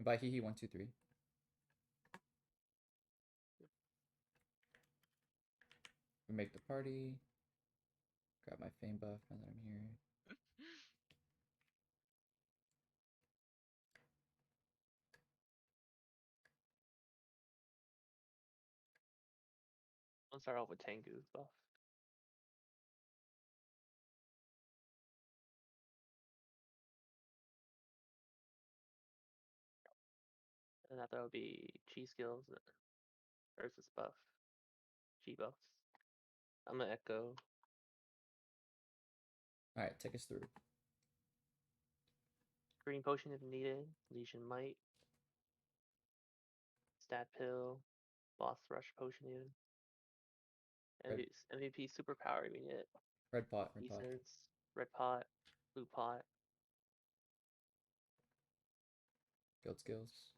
Goodbye, hee hee, 1, 2, 3. We make the party. Grab my fame buff now that I'm here. Let's start off with Tengu's buff. And after that would be Chi skills versus buff. Chi buffs. I'm gonna echo. Alright, take us through. Green potion if needed. Legion might. Stat pill. Boss rush potion even. MVP superpower if you need it. Red pot, red pot. Essence, red pot, blue pot. Guild skills.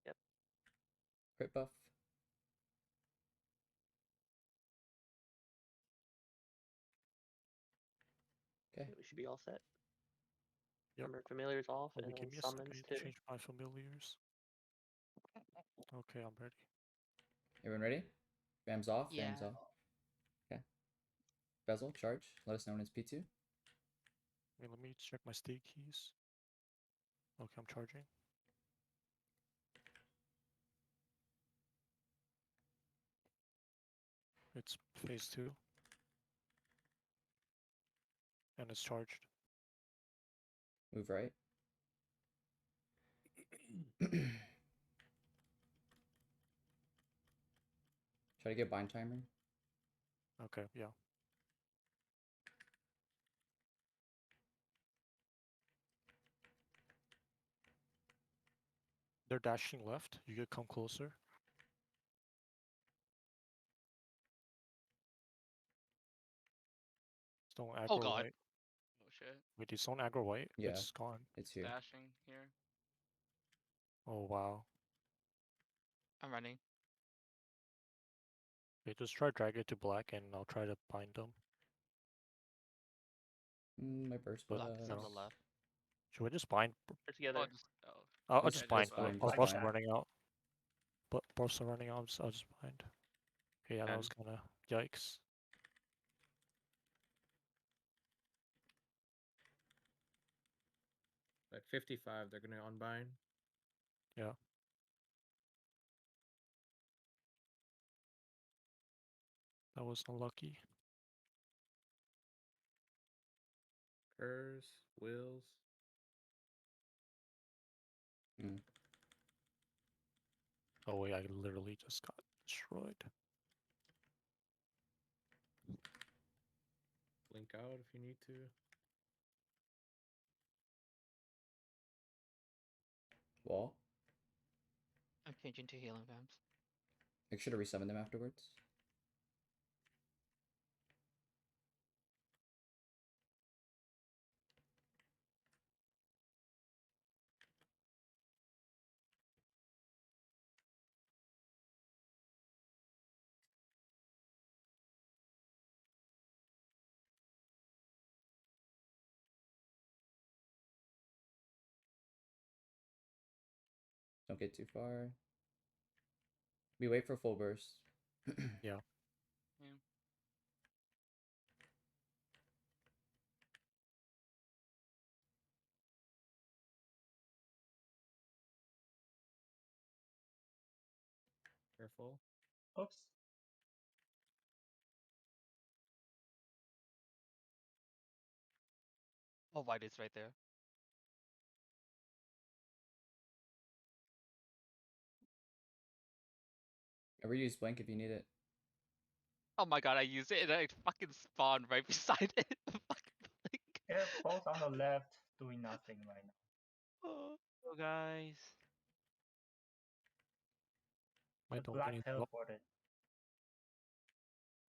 Yep. Crit buff. Okay. We should be all set. Yep. Remember, familiars off and give me a summons second too. to change my familiars. Okay, I'm ready. Everyone ready? Rams off, Yeah. Rams off. Okay. Bezel, charge. Let us know when it's P2. Wait, let me check my state keys. Okay, I'm charging. It's phase 2. And it's charged. Move right. Try to get bind timer. Okay, yeah. They're dashing left. You could come closer. Don't aggro Oh god. white. Oh shit. Wait, is don't aggro white? Yeah. It's gone. It's here. Dashing here. Oh wow. I'm running. Wait, just try drag it to black and I'll try to bind them. My burst But buff. Black is on the left. Should we just bind? They're together. Oh, just, I'll Let's just just bind. bind, Our just buffs bind. are running out. But buffs are running out. I'll just bind. Okay, yeah, that was kind of yikes. At 55, they're gonna unbind. Yeah. That was unlucky. Curse, wills. Oh wait, I literally just got destroyed. Blink out if you need to. Wall. I'm changing to healing vamps. Make sure to resummon them afterwards. Don't get too far. We wait for full burst. Yeah. Yeah. Careful. Oops. Oh, white is right there. Ever use blink if you need it. Oh my god, I used it and I fucking spawned right beside it. Fucking blink. They're both on the left doing nothing right now. Oh guys. I The don't black get teleported.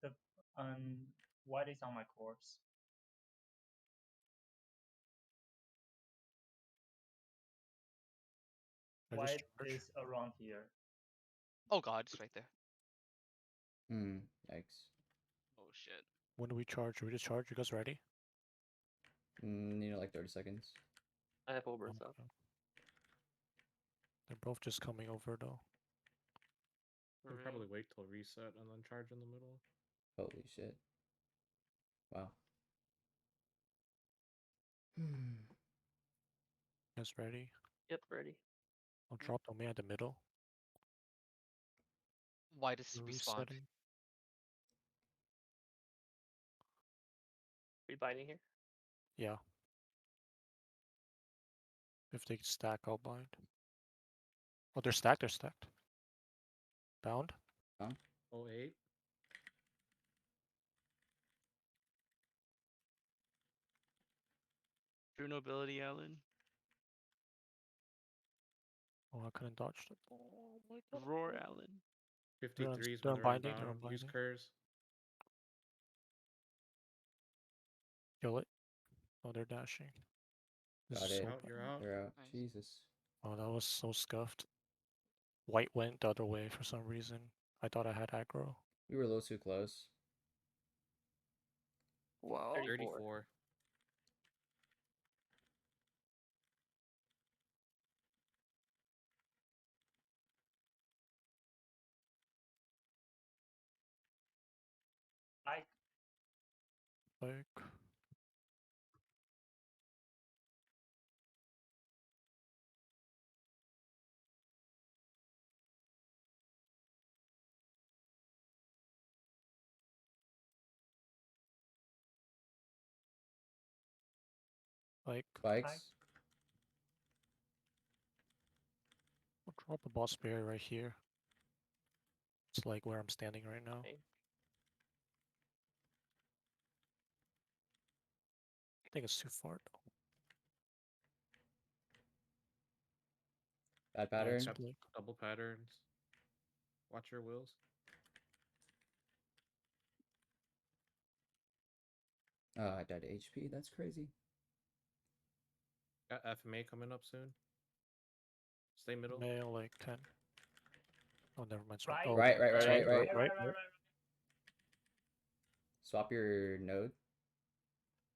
The white is on my corpse. White is around here. Oh god, it's right there. Yikes. Oh shit. When do we charge? Should we just charge? You guys ready? Need like 30 seconds. I have full burst up. Okay. They're both just coming over though. We'll probably wait till reset and then charge in the middle. Holy shit. Wow. Guys ready? Yep, ready. I'll drop domain at the middle. Why does We're he respawn? resetting. Rebinding here. Yeah. If they stack, I'll bind. Oh, they're stacked. They're stacked. Bound. 08. True nobility, Alan. Oh, I couldn't dodge the ball. Oh my god. Roar, Alan. 53 is they're when they're unbinding, they're unbound. Use unbinding. curse. Kill it. Oh, they're dashing. This Got is it. so Out, you're bad. out. They're out. Nice. Jesus. Oh, that was so scuffed. White went the other way for some reason. I thought I had aggro. We were a little too close. Wow. 34. Like, Like, Spikes. I'll drop a boss barrier right here. It's like where I'm standing right now. Okay. I think it's too far though. Bad Yeah, pattern. it's Yep. like, Double patterns. Watch your wills. Oh, I died to HP. That's crazy. Got FMA coming up soon. Stay middle. male like 10. Oh, never mind. Sorry. Right. Oh, Right, right, right, sorry, right, right. Swap your node.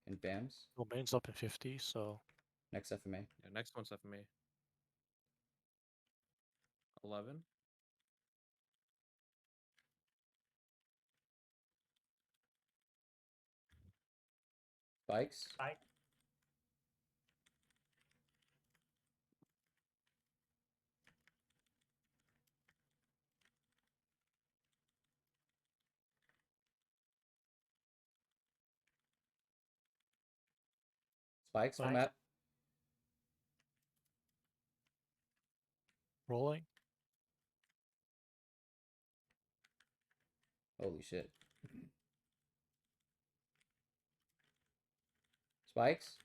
And BAMs. Domain's up in 50, so Next FMA. Yeah, next one's FMA. 11. Spikes. like, Spikes. Full Spikes. map. rolling. Holy shit. Spikes.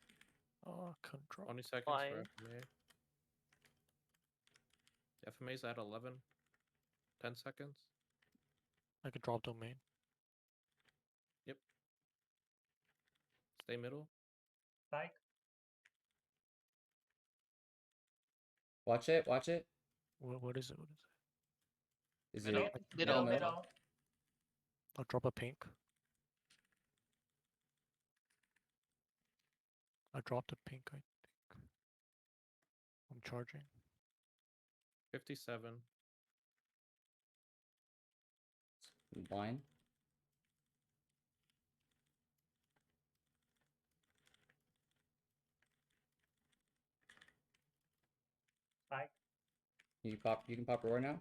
Oh, couldn't drop. 20 seconds Flying. for FMA. FMA's at 11. 10 seconds. I could drop domain. Stay middle. like, Watch it. Watch it. What is it? What is it? Is Middle. it Middle, middle? middle. I'll drop a pink. I dropped a pink, I think. I'm charging. 57. Blind. like, You can pop roar now.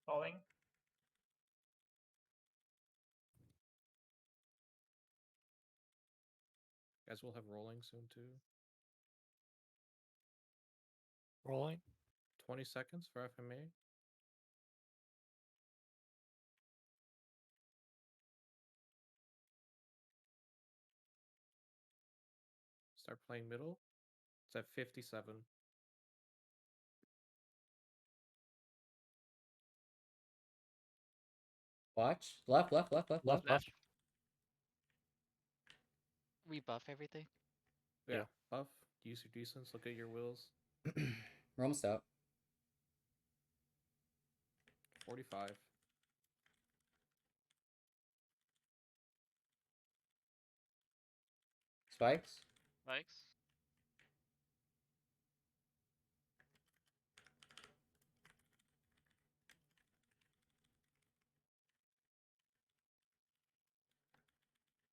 falling. Guys will have rolling soon too. Rolling. 20 seconds for FMA. Start playing middle. It's at 57. Watch. Left. Left. Rebuff everything. Yeah. Buff. Use your decents. Look at your wills. We're almost out. 45. Spikes. Spikes.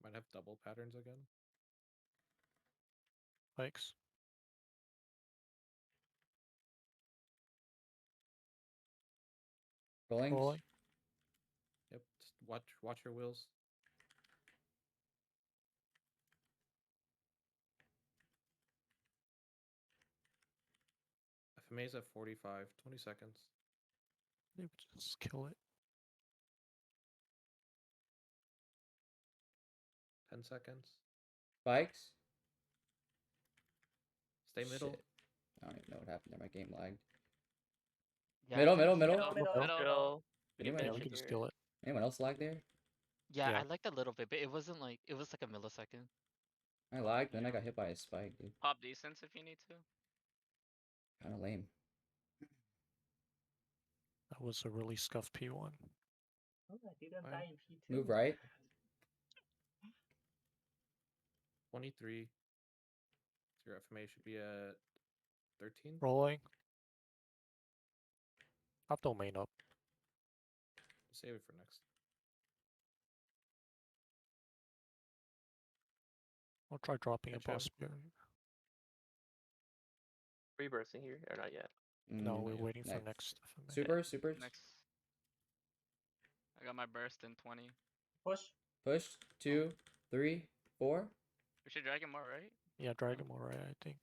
Might have double patterns again. Spikes. Rollings. Rolling. Yep. Just watch your wheels. FMAs at 45. 20 seconds. Maybe just kill it. 10 seconds. Spikes. Stay middle. Shit. I don't even know what happened there. My game lagged. Yeah, Middle, I think middle, it's middle. Middle. We can Anyone- Yeah, finish we it can here. steal it. Anyone else lag there? Yeah, Yeah. I liked a little bit, but it wasn't like it was like a millisecond. I lagged, then I Yeah. got hit by a spike, dude. Pop decents if you need to. Kind of lame. That was a really scuffed P1. Oh, I didn't Fine. die in P2. Move right. 23. So your FMA should be at 13. Rolling. Top domain up. Save it for next. I'll try dropping a Catch him. boss spear. Reversing here or not yet? No, Mm, we're yet. waiting for next. next FMA. Supers. Next. I got my burst in 20. Push. Push. 2, 3, 4. We should drag him more, right? Yeah, Dragon Moray, I think.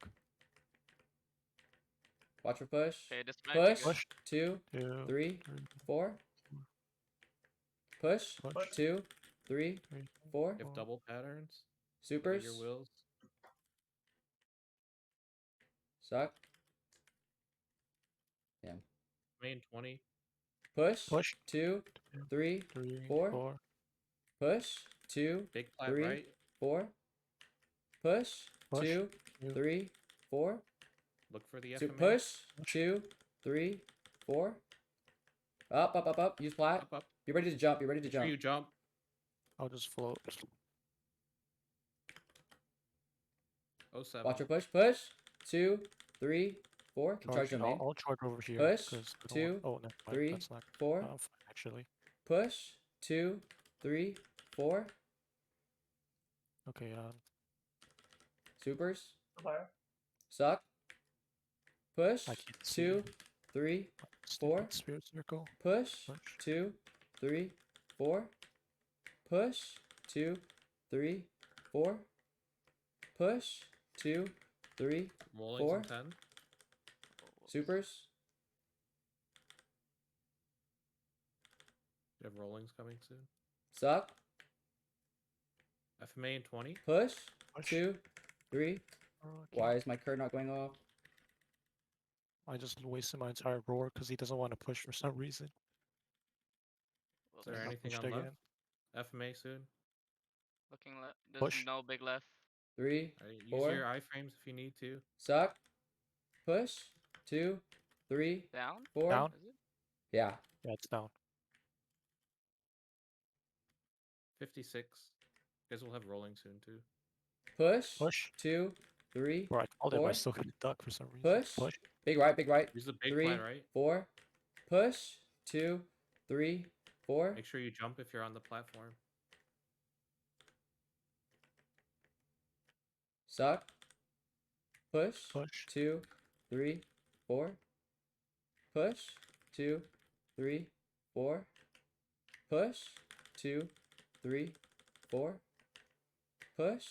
Watch for push. Okay, this might be Push. good. Push. 2, 2, 3, 4. Push. Push. 2, 3, 3, 4. You have double patterns. Supers. Your wheels. Suck. Main 20. Push. Push. 2, 3, 3, 4. 4. Push. 2, Big plat 3, right. 4. Push. Push. 2, 2. 3, 4. Look for the So FMA. push. 2, 3, 4. Up. Use plat. Up. Be ready to jump. Make sure you jump. I'll just float. 07. Watch your push. Push. 2, 3, 4. Charge your main. I'll charge over here. Push, 'cause I don't 2, want... Oh, never mind. 3, That's not 4. fine, actually. Push. 2, 3, 4. Okay, Supers. Fire. Suck. Push. I can't see. 2, 3, 4. Stupid spirit circle. Push. Push. 2, 3, 4. Push. 2, 3, 4. Push. 2, 3. Rollings 4. in 10. Supers. You have rollings coming soon. Suck. FMA in 20. Push. Push. 2, 3. Okay. Why is my card not going off? I just wasted my entire roar because he doesn't want to push for some reason. Is there Got anything pushed on again. left? FMA soon. Looking left. There's Push. no big left. 3. Alright, use 4. your iframes if you need to. Suck. Push. 2, 3, Down? 4. Down. Is it? Yeah. Yeah, it's down. 56. You guys will have rolling soon too. Push. Push. 2, 3. Bro, I called it, but I 4. still got duck for some reason. Push. Push. Big right. Use the big 3, plat right. 4. Push. 2, 3, 4. Make sure you jump if you're on the platform. Suck. Push. Push. 2, 3, 4. Push. 2, 3, 4. Push. 2, 3, 4. Push.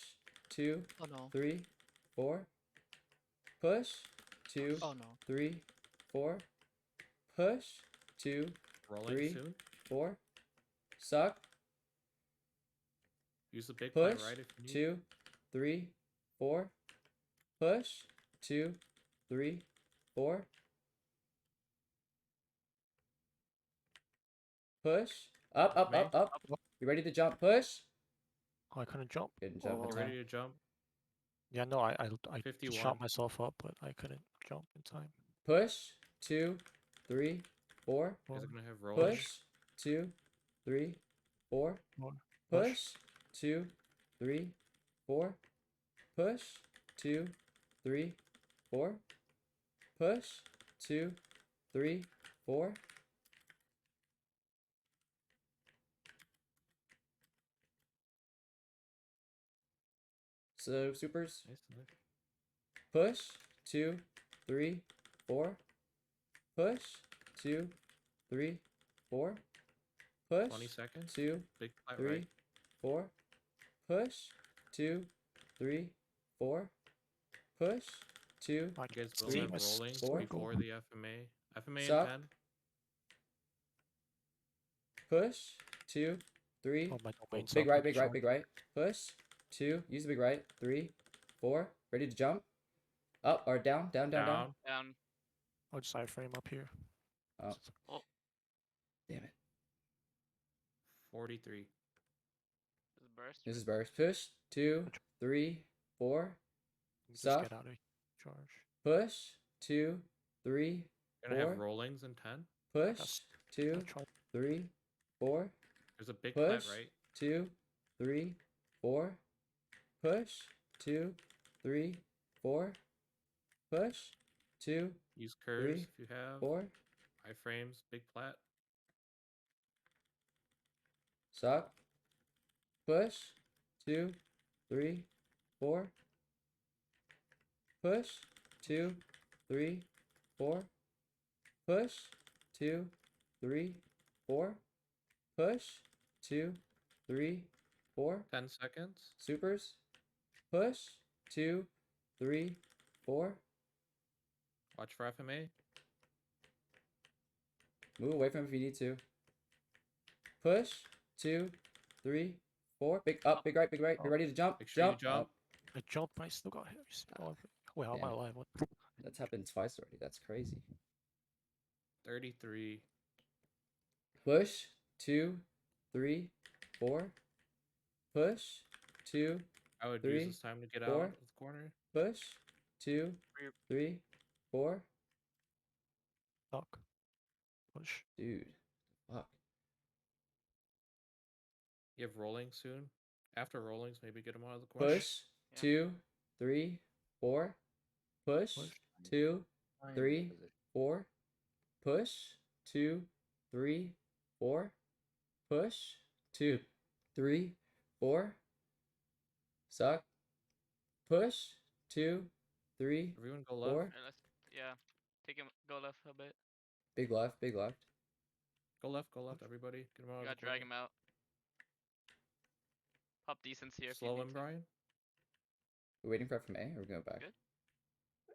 2, Oh no. 3, 4. Push. 2, Oh no. 3, 4. Push. 2, Rolling 3. soon. 4. Suck. Use the big Push. plat right if you need. 2, 3, 4. Push. 2, 3, 4. Push. Up. Main. You ready to jump? Push. Oh, I couldn't jump. Couldn't jump in Get time. ready to jump. Yeah, no, I just 51. shot myself up, but I couldn't jump in time. Push. 2, 3, 4. You guys are Four. gonna have rolling. Push. 2, 3, 4. Four. Push. 2, 3, 4. Push. 2, 3, 4. Push. 2, 3, 4. So supers. Nice, nice. Push. 2, 3, 4. Push. 2, 3, 4. Push. 20 seconds. 2, Big flat 3, right. 4. Push. 2, 3, 4. Push. 2, I You guys will Three, have rollings four. before the FMA. FMA in Suck. 10. Push. 2, 3. Oh, my domain's Big up, right, I'm big right, charged. big right. Push. 2. Use the big right. 3, 4. Ready to jump. Up or down, down, down, down. Down. I'll just iframe up here. Oh. Oh. Damn it. 43. This is burst. This is burst. Push. 2, 3, 4. You just Suck. get out of charge. Push. 2, 3, You're gonna 4. have rollings in 10. Push. That's- 2, I'll try. 3, 4. There's a big Push. flat right. 2, 3, 4. Push. 2, 3, 4. Push. 2, Use curves 3, if you have. 4. Iframes, big flat. Suck. Push. 2, 3, 4. Push. 2, 3, 4. Push. 2, 3, 4. Push. 2, 3, 4. 10 seconds. Supers. Push. 2, 3, 4. Watch for FMA. Move away from it if you need to. Push. 2, 3, 4. Big up, big right, big right. Be Oh. ready to jump. Make sure you Jump. jump. Up. I jumped, but I still got hit. Oh, wait, how am I Damn. alive? What? That's happened twice already. That's crazy. 33. Push. 2, 3, 4. Push. 2, I would 3, use this time to get 4. out of the corner. push. 2, 3, 4. Fuck. Push. Dude. Fuck. You have rolling soon. After rollings, maybe get them out of the corner. Push. 2, 3, 4. Push. Push. 2, Fine 3, position. 4. Push. 2, 3, 4. Push. 2, 3, 4. Suck. Push. 2, 3, Everyone go left. 4. Alright, yeah. Take him. Go left a bit. Big left. Big left. Go left, everybody. Get them out You of gotta the drag corner. him out. Pop decents here. if you Slow need him, to. Brian. We're waiting for FMA or we go back? Good.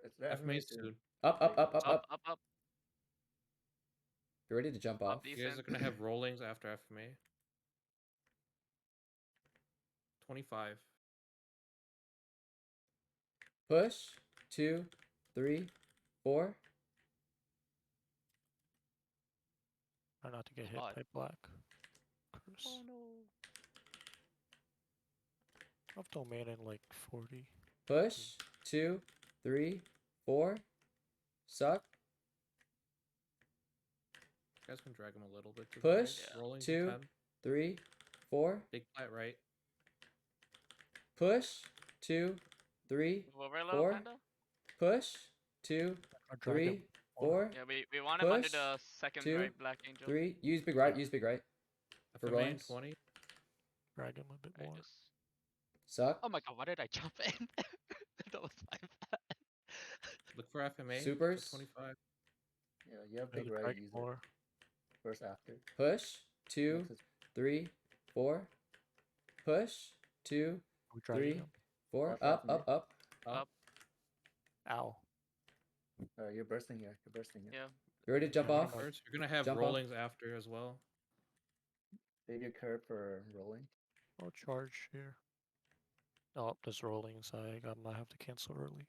It's the FMA's FMA soon. Up, up, up, up, up. Up. You're ready to jump off. Up You guys are decent. gonna have rollings after FMA. 25. Push. 2, 3, 4. Try not to get hit God. by black. Curse. Oh no. I've domain in like 40. Push. 2, 3, 4. Suck. You guys can drag him a little bit to the right. Push. Rollings 2, 10. 3, 4. Big flat right. Push. 2, 3, Move over a little, 4. kinda. Push. 2, I'll drag 3, him. 4. Yeah, we want him under Push. the second 2, right Black Angel. 3. Use big right. Use big right. For FMA in rollings. 20. Drag him a bit Alright, more. just... Suck. Oh my god, why did I jump in? That was my bad. Look for FMA. for Supers. 25. Yeah, you have I have big to right drag him user. more. First after. Push. 2, Next is 3, 4. Push. 2, Are we dragging 3, him? 4. Watch Up, out up, for me. up. Ow. You're bursting here. You're bursting here. Yeah. You ready to jump Yeah, off? First, you're gonna have Jump off. rollings after as well. Save your curve for rolling. I'll charge here. Oh, there's rolling inside. I might have to cancel early.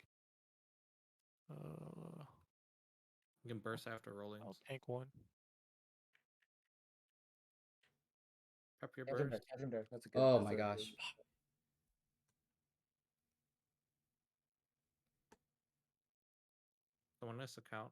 You can burst after rollings. I'll tank one. Prep your Have him burst. there. Have him there. That's a good. Oh that's my a gosh. good- Someone has to count.